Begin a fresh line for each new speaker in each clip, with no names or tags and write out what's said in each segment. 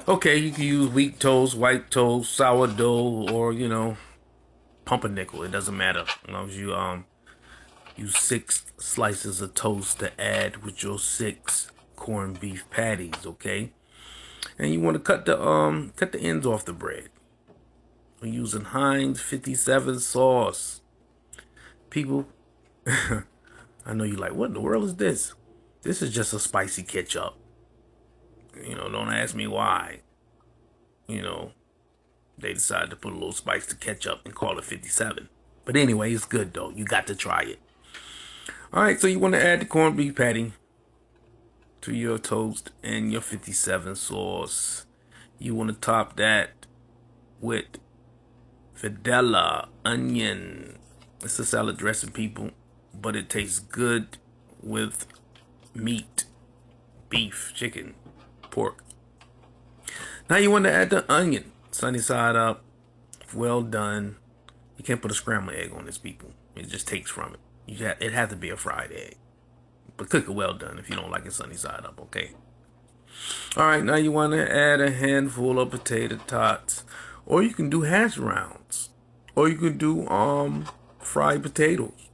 Okay, you can use wheat toast, white toast, sourdough, or pumpernickel. It doesn't matter as long as you use 6 slices of toast to add with your 6 corned beef patties. Okay, and you want to cut the ends off the bread. We're using Heinz 57 sauce. People, I know you're like, what in the world is this? This is just a spicy ketchup. Don't ask me why. You know, they decided to put a little spice to ketchup and call it 57. But anyway, it's good though. You got to try it. All right, so you want to add the corned beef patty to your toast and your 57 sauce. You want to top that with Vidalla Onion. It's a salad dressing, people, but it tastes good with meat, beef, chicken, pork. Now you want to add the onion, sunny side up, well done. You can't put a scrambled egg on this, people. It just takes from it. It has to be a fried egg, but cook it well done if you don't like it sunny side up. Okay. All right. Now you want to add a handful of potato tots, or you can do hash browns, or you can do fried potatoes.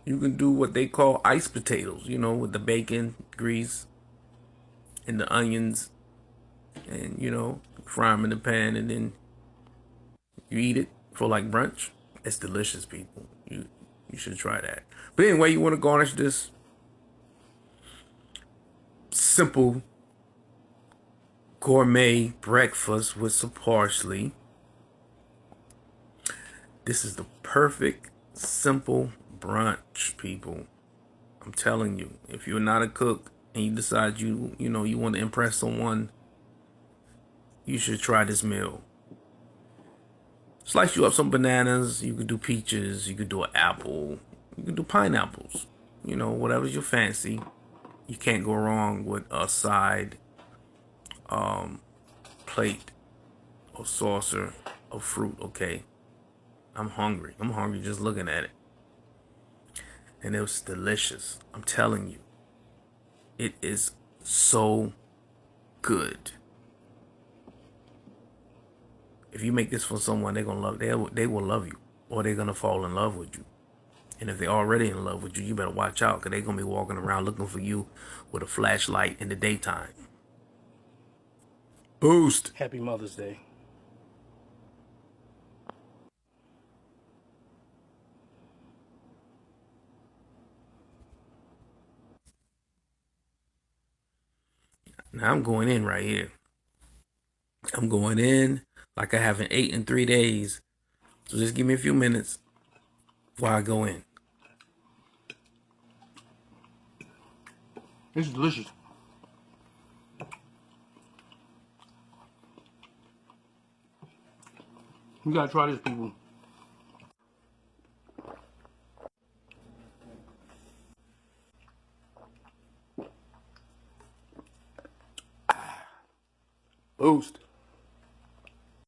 You can do what they call iced potatoes. With the bacon grease and the onions, and fry them in the pan, and then you eat it for like brunch. It's delicious, people. You should try that. But anyway, you want to garnish this simple gourmet breakfast with some parsley. This is the perfect simple brunch, people. I'm telling you, if you're not a cook and you decide you want to impress someone, you should try this meal. Slice you up some bananas. You could do peaches. You could do an apple. You could do pineapples. Whatever's your fancy. You can't go wrong with a side plate or saucer of fruit. Okay, I'm hungry. I'm hungry just looking at it, and it was delicious. I'm telling you, it is so good. If you make this for someone, they're gonna love. They will love you, or they're gonna fall in love with you. And if they're already in love with you, you better watch out, because they're gonna be walking around looking for you with a flashlight in the daytime. Boost.
Happy Mother's Day.
Now I'm going in right here. I'm going in like I haven't ate in 3 days. So just give me a few minutes while I go in.
This is delicious. You gotta try this, people. Boost.